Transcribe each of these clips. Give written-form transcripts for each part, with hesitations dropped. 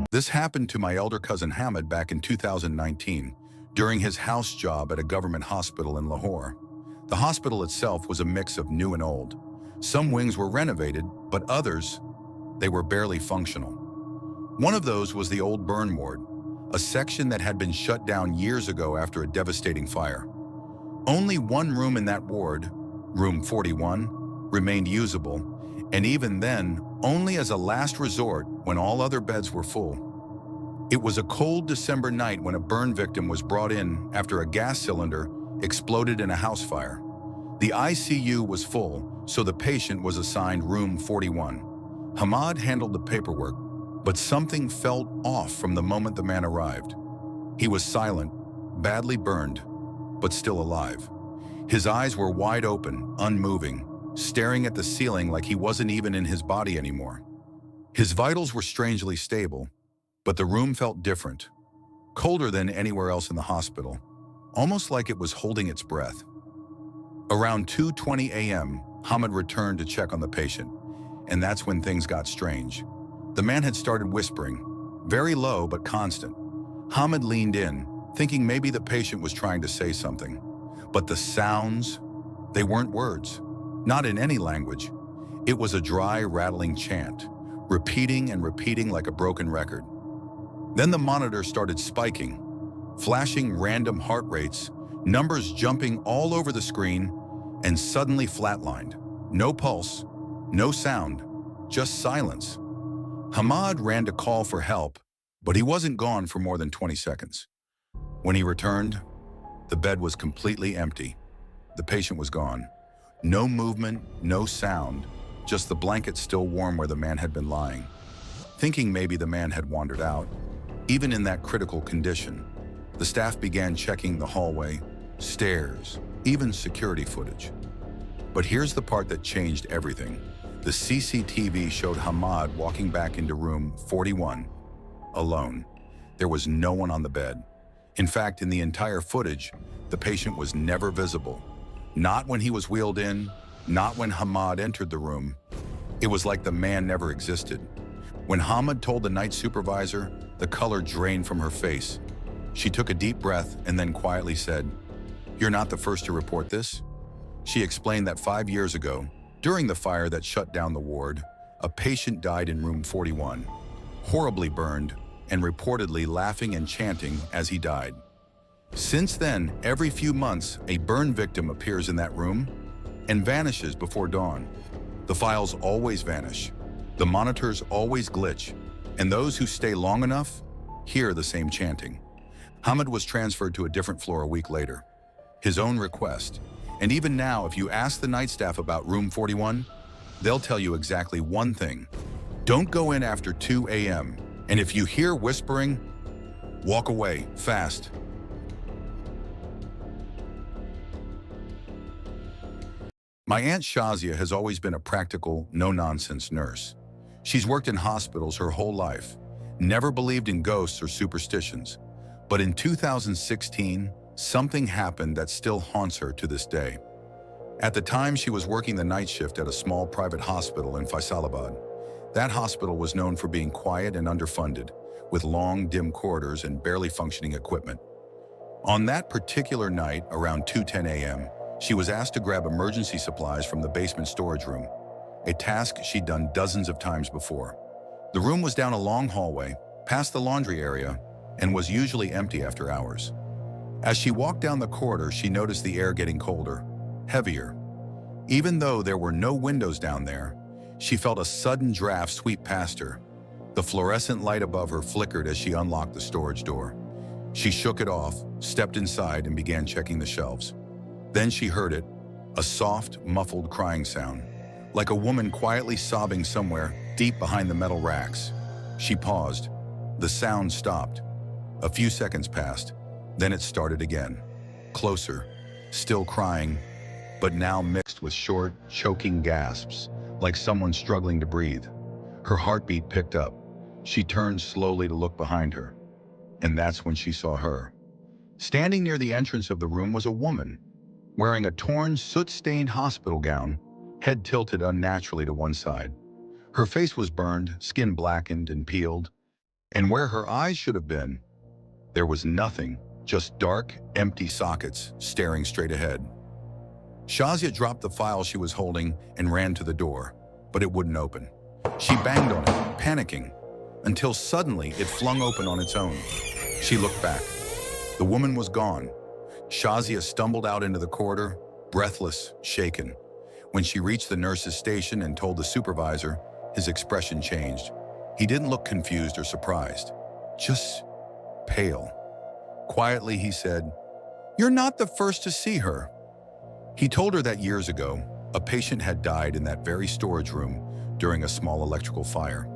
This happened to my elder cousin Hamid back in 2019, during his house job at a government hospital in Lahore. The hospital itself was a mix of new and old. Some wings were renovated, but others, they were barely functional. One of those was the old burn ward, a section that had been shut down years ago after a devastating fire. Only one room in that ward, room 41, remained usable, and even then, only as a last resort when all other beds were full. It was a cold December night when a burn victim was brought in after a gas cylinder exploded in a house fire. The ICU was full, so the patient was assigned room 41. Hamad handled the paperwork, but something felt off from the moment the man arrived. He was silent, badly burned, but still alive. His eyes were wide open, unmoving, staring at the ceiling like he wasn't even in his body anymore. His vitals were strangely stable, but the room felt different, colder than anywhere else in the hospital, almost like it was holding its breath. Around 2:20 a.m., Hamid returned to check on the patient, and that's when things got strange. The man had started whispering, very low but constant. Hamid leaned in, thinking maybe the patient was trying to say something. But the sounds, they weren't words, not in any language. It was a dry, rattling chant, repeating and repeating like a broken record. Then the monitor started spiking, flashing random heart rates, numbers jumping all over the screen, and suddenly flatlined. No pulse, no sound, just silence. Hamad ran to call for help, but he wasn't gone for more than 20 seconds. When he returned, the bed was completely empty. The patient was gone. No movement, no sound, just the blanket still warm where the man had been lying. Thinking maybe the man had wandered out, even in that critical condition, the staff began checking the hallway, stairs, even security footage. But here's the part that changed everything. The CCTV showed Hamad walking back into room 41, alone. There was no one on the bed. In fact, in the entire footage, the patient was never visible. Not when he was wheeled in, not when Hamad entered the room. It was like the man never existed. When Hamad told the night supervisor, the color drained from her face. She took a deep breath and then quietly said, "You're not the first to report this." She explained that 5 years ago, during the fire that shut down the ward, a patient died in room 41, horribly burned, and reportedly laughing and chanting as he died. Since then, every few months, a burn victim appears in that room and vanishes before dawn. The files always vanish, the monitors always glitch, and those who stay long enough hear the same chanting. Hamid was transferred to a different floor a week later, his own request. And even now, if you ask the night staff about room 41, they'll tell you exactly one thing: don't go in after 2 a.m. And if you hear whispering, walk away fast. My Aunt Shazia has always been a practical, no-nonsense nurse. She's worked in hospitals her whole life, never believed in ghosts or superstitions. But in 2016, something happened that still haunts her to this day. At the time, she was working the night shift at a small private hospital in Faisalabad. That hospital was known for being quiet and underfunded, with long, dim corridors and barely functioning equipment. On that particular night, around 2:10 a.m., she was asked to grab emergency supplies from the basement storage room, a task she'd done dozens of times before. The room was down a long hallway, past the laundry area, and was usually empty after hours. As she walked down the corridor, she noticed the air getting colder, heavier. Even though there were no windows down there, she felt a sudden draft sweep past her. The fluorescent light above her flickered as she unlocked the storage door. She shook it off, stepped inside, and began checking the shelves. Then she heard it, a soft, muffled crying sound, like a woman quietly sobbing somewhere deep behind the metal racks. She paused. The sound stopped. A few seconds passed. Then it started again. Closer, still crying, but now mixed with short, choking gasps, like someone struggling to breathe. Her heartbeat picked up. She turned slowly to look behind her. And that's when she saw her. Standing near the entrance of the room was a woman, wearing a torn, soot-stained hospital gown, head tilted unnaturally to one side. Her face was burned, skin blackened and peeled, And where her eyes should have been, there was nothing, just dark, empty sockets staring straight ahead. Shazia dropped the file she was holding and ran to the door, but it wouldn't open. She banged on it, panicking, until suddenly it flung open on its own. She looked back. The woman was gone. Shazia stumbled out into the corridor, breathless, shaken. When she reached the nurse's station and told the supervisor, his expression changed. He didn't look confused or surprised, just pale. Quietly, he said, "You're not the first to see her." He told her that years ago, a patient had died in that very storage room during a small electrical fire.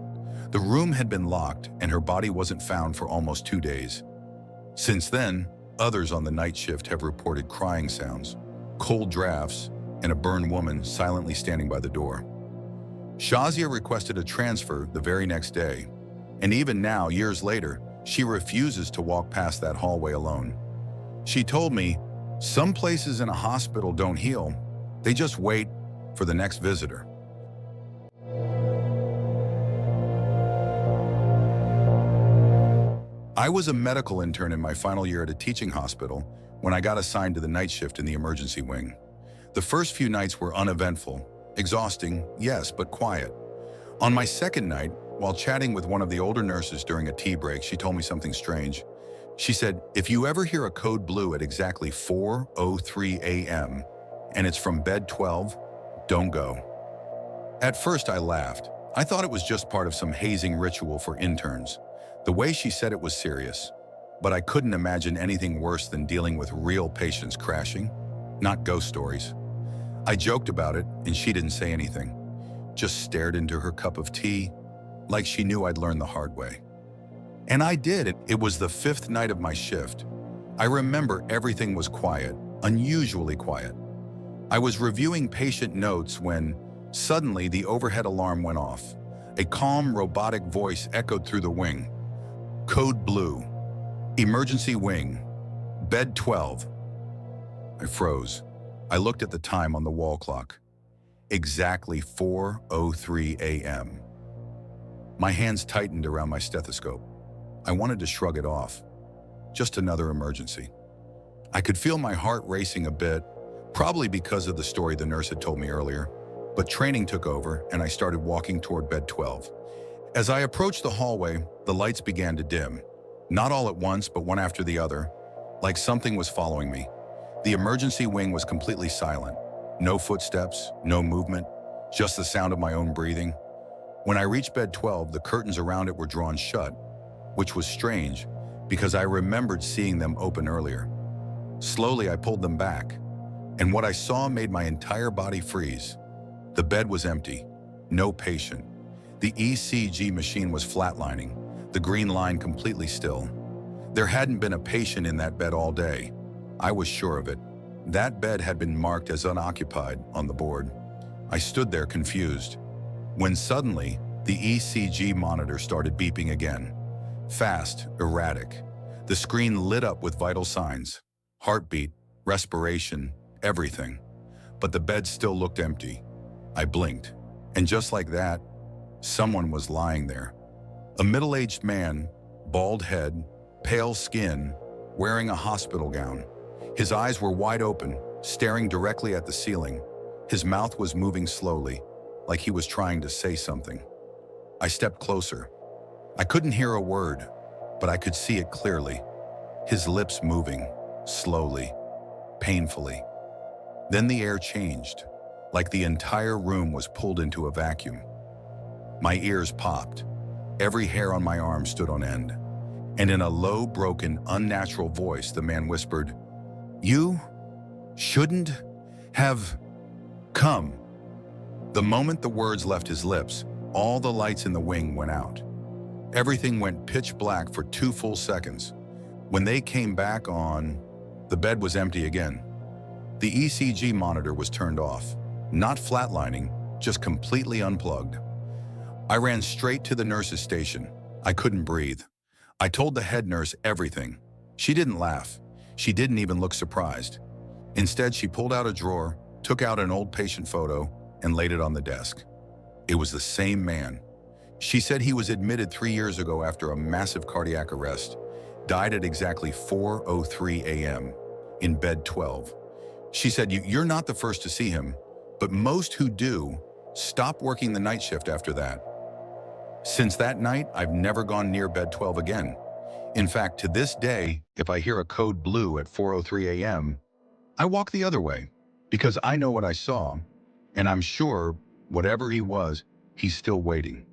The room had been locked and her body wasn't found for almost 2 days. Since then, others on the night shift have reported crying sounds, cold drafts, and a burned woman silently standing by the door. Shazia requested a transfer the very next day, and even now, years later, she refuses to walk past that hallway alone. She told me, "Some places in a hospital don't heal, they just wait for the next visitor." I was a medical intern in my final year at a teaching hospital when I got assigned to the night shift in the emergency wing. The first few nights were uneventful, exhausting, yes, but quiet. On my second night, while chatting with one of the older nurses during a tea break, she told me something strange. She said, "If you ever hear a code blue at exactly 4:03 a.m. and it's from bed 12, don't go." At first I laughed. I thought it was just part of some hazing ritual for interns. The way she said it was serious, but I couldn't imagine anything worse than dealing with real patients crashing, not ghost stories. I joked about it and she didn't say anything, just stared into her cup of tea like she knew I'd learned the hard way. And I did. It was the 5th night of my shift. I remember everything was quiet, unusually quiet. I was reviewing patient notes when suddenly the overhead alarm went off. A calm, robotic voice echoed through the wing. "Code blue. Emergency wing. Bed 12. I froze. I looked at the time on the wall clock. Exactly 4:03 a.m. My hands tightened around my stethoscope. I wanted to shrug it off. Just another emergency. I could feel my heart racing a bit, probably because of the story the nurse had told me earlier, but training took over and I started walking toward bed 12. As I approached the hallway, the lights began to dim. Not all at once, but one after the other, like something was following me. The emergency wing was completely silent. No footsteps, no movement, just the sound of my own breathing. When I reached bed 12, the curtains around it were drawn shut, which was strange because I remembered seeing them open earlier. Slowly, I pulled them back, and what I saw made my entire body freeze. The bed was empty, no patient. The ECG machine was flatlining, the green line completely still. There hadn't been a patient in that bed all day. I was sure of it. That bed had been marked as unoccupied on the board. I stood there confused, when suddenly the ECG monitor started beeping again. Fast, erratic. The screen lit up with vital signs. Heartbeat, respiration, everything. But the bed still looked empty. I blinked, and just like that, someone was lying there. A middle-aged man, bald head, pale skin, wearing a hospital gown. His eyes were wide open, staring directly at the ceiling. His mouth was moving slowly, like he was trying to say something. I stepped closer. I couldn't hear a word, but I could see it clearly. His lips moving, slowly, painfully. Then the air changed, like the entire room was pulled into a vacuum. My ears popped. Every hair on my arm stood on end. And in a low, broken, unnatural voice, the man whispered, "You shouldn't have come." The moment the words left his lips, all the lights in the wing went out. Everything went pitch black for 2 full seconds. When they came back on, the bed was empty again. The ECG monitor was turned off, not flatlining, just completely unplugged. I ran straight to the nurse's station. I couldn't breathe. I told the head nurse everything. She didn't laugh. She didn't even look surprised. Instead, she pulled out a drawer, took out an old patient photo, and laid it on the desk. It was the same man. She said he was admitted 3 years ago after a massive cardiac arrest, died at exactly 4:03 a.m. in bed 12. She said, You're not the first to see him, but most who do stop working the night shift after that. Since that night, I've never gone near bed 12 again. In fact, to this day, if I hear a code blue at 4:03 a.m., I walk the other way because I know what I saw, and I'm sure whatever he was, he's still waiting.